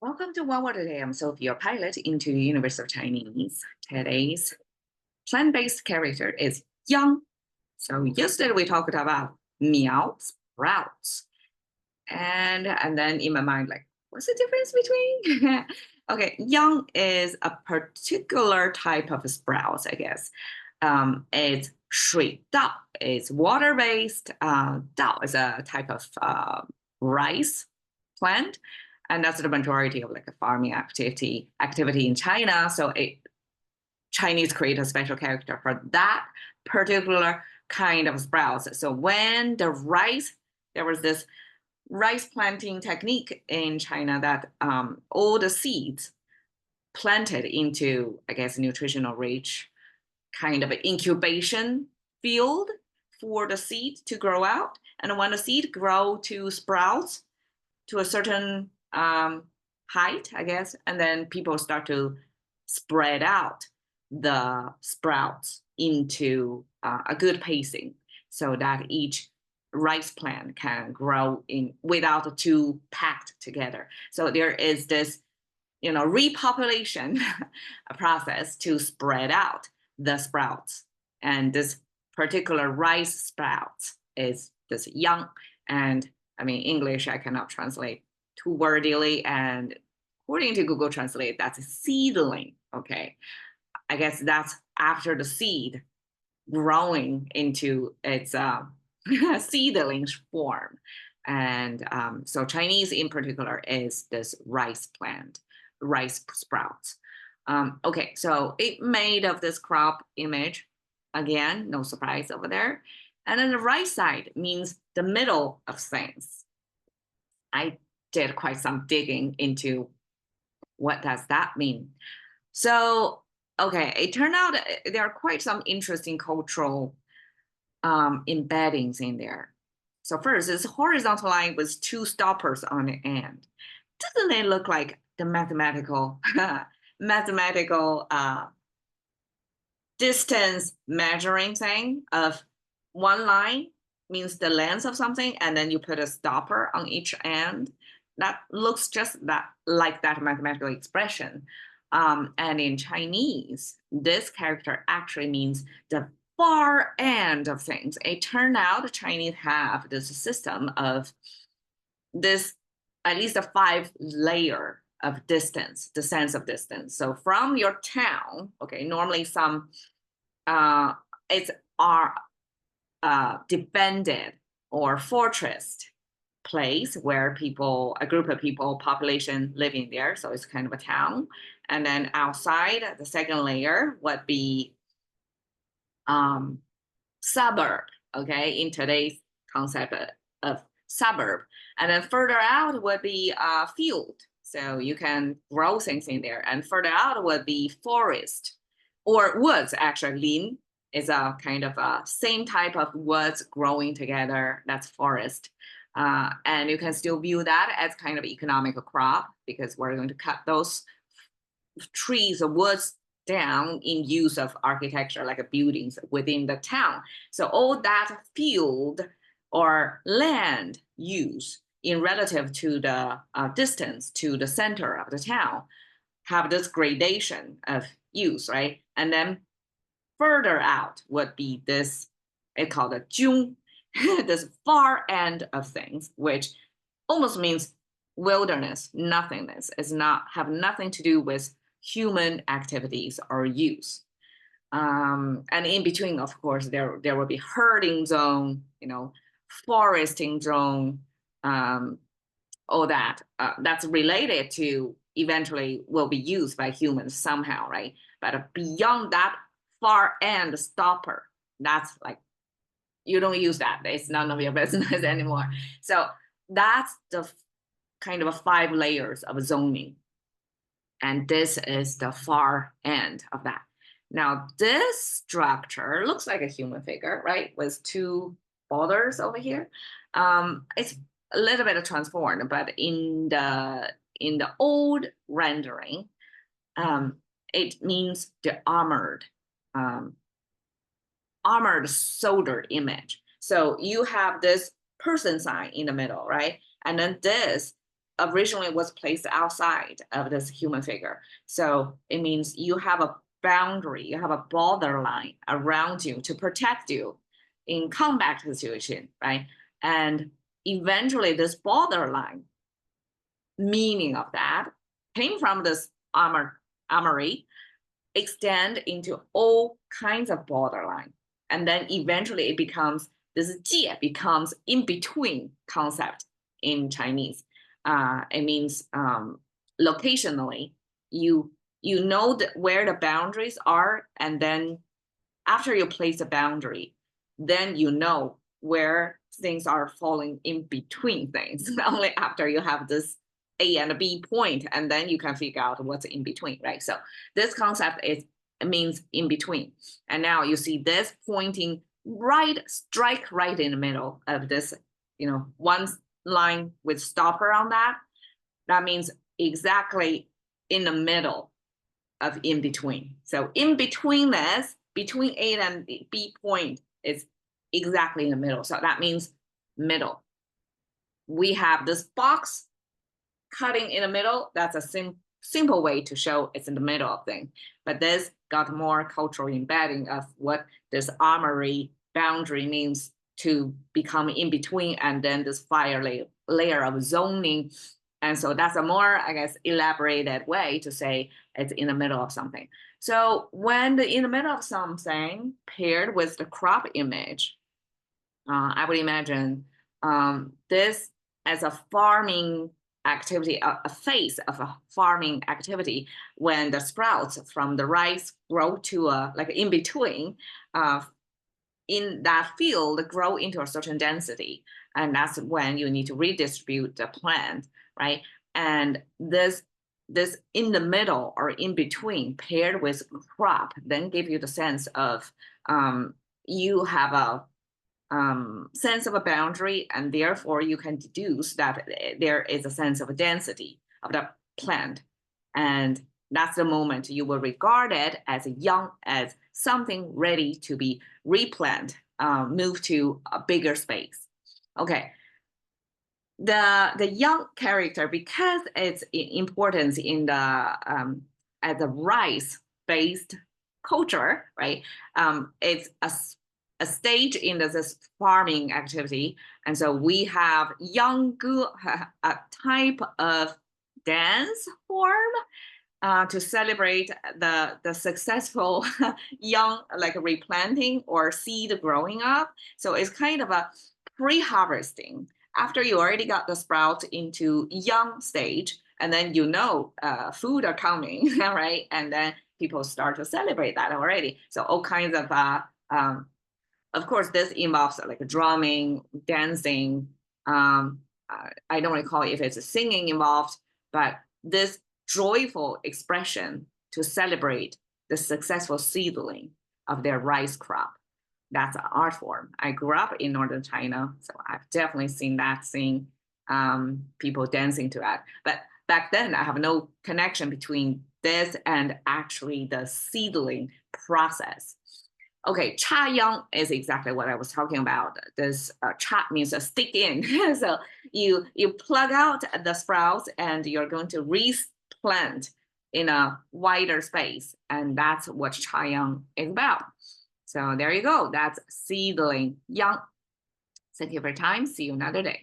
Welcome to OWAD today. I'm Sophie, your pilot into the universe of Chinese. Today's plant-based character is yang. So yesterday we talked about meow, sprouts. And then in my mind, like, what's the difference between? Okay, yang is a particular type of sprouts, I guess. It's shui dao. It's water-based. Dao is a type of rice plant, and that's the majority of like a farming activity in China. So Chinese create a special character for that particular kind of sprouts. So when there was this rice planting technique in China that all the seeds planted into, I guess, nutritional rich kind of incubation field for the seed to grow out. And when the seed grow to sprouts to a certain height, I guess, and then people start to spread out the sprouts into a good pacing so that each rice plant can grow in without too packed together. So there is this, repopulation process to spread out the sprouts. And this particular rice sprouts is this yang. And I mean, English, I cannot translate too wordily. And according to Google Translate, that's a seedling. Okay. I guess that's after the seed growing into its seedling form. And so Chinese in particular is this rice plant, rice sprouts. Okay, so it made of this crop image. Again, no surprise over there. And then the right side means the middle of things. I did quite some digging into what does that mean. So, okay, it turned out there are quite some interesting cultural embeddings in there. So first, this horizontal line with two stoppers on the end. Doesn't it look like the mathematical distance measuring thing of one line means the length of something, and then you put a stopper on each end? That looks just like that mathematical expression. And in Chinese, this character actually means the far end of things. It turned out the Chinese have this system of this, at least a 5-layer of distance, the sense of distance. So from your town, okay, normally it's our defended or fortressed place where a group of people, population living there. So it's kind of a town. And then outside, the second layer would be suburb, okay, in today's concept of suburb. And then further out would be a field. So you can grow things in there. And further out would be forest or woods, actually. Lin is a kind of a same type of woods growing together. That's forest. And you can still view that as kind of economic crop because we're going to cut those trees or woods down in use of architecture, like buildings within the town. So all that field or land use in relative to the distance to the center of the town have this gradation of use, right? And then further out would be this, it's called a zhong, this far end of things, which almost means wilderness, nothingness, have nothing to do with human activities or use. And in between, of course, there will be herding zone, foresting zone, all that. That's related to eventually will be used by humans somehow, right? But beyond that far end stopper, that's like, you don't use that. It's none of your business anymore. So that's the kind of 5 layers of zoning. And this is the far end of that. Now, this structure looks like a human figure, right? With 2 borders over here. It's a little bit transformed, but in the old rendering, it means the armored soldier image. So you have this person sign in the middle, right? And then this originally was placed outside of this human figure. So it means you have a boundary, you have a borderline around you to protect you in combat situation, right? And eventually this borderline meaning of that came from this armory, extend into all kinds of borderline. And then eventually it becomes, this 界 becomes in between concept in Chinese. It means locationally, you know where the boundaries are, and then after you place a boundary, then you know where things are falling in between things. Only after you have this A and B point, and then you can figure out what's in between, right? So this concept means in between. And now you see this pointing right, strike right in the middle of this, one line with stopper on that. That means exactly in the middle of in between. So in between this, between A and B point is exactly in the middle. So that means middle. We have this box cutting in the middle. That's a simple way to show it's in the middle of thing. But this got more cultural embedding of what this armory boundary means to become in between, and then this fire layer of zoning. And so that's a more, I guess, elaborated way to say it's in the middle of something. So when in the middle of something paired with the crop image, I would imagine this as a farming activity, a phase of a farming activity, when the sprouts from the rice grow to like in between, in that field grow into a certain density. And that's when you need to redistribute the plant, right? And this in the middle or in between paired with crop then give you the sense of you have a sense of a boundary, and therefore you can deduce that there is a sense of a density of the plant. And that's the moment you will regard it as as something ready to be replanted, move to a bigger space. Okay. The young character, because its importance in the as a rice-based culture, right? It's a stage in this farming activity, and so we have young a type of dance form to celebrate the successful young, like replanting or seed growing up. So it's kind of a pre-harvesting. After you already got the sprout into young stage, and then food are coming, right? And then people start to celebrate that already. So all kinds of course, this involves like drumming, dancing. I don't recall if it's a singing involved, but this joyful expression to celebrate the successful seedling of their rice crop. That's an art form. I grew up in northern China, so I've definitely seen that, people dancing to that. But back then, I have no connection between this and actually the seedling process. Okay, cha yang is exactly what I was talking about. This cha means a stick in. So you plug out the sprouts and you're going to replant in a wider space. And that's what cha yang is about. So there you go. That's seedling yang. Thank you for your time. See you another day.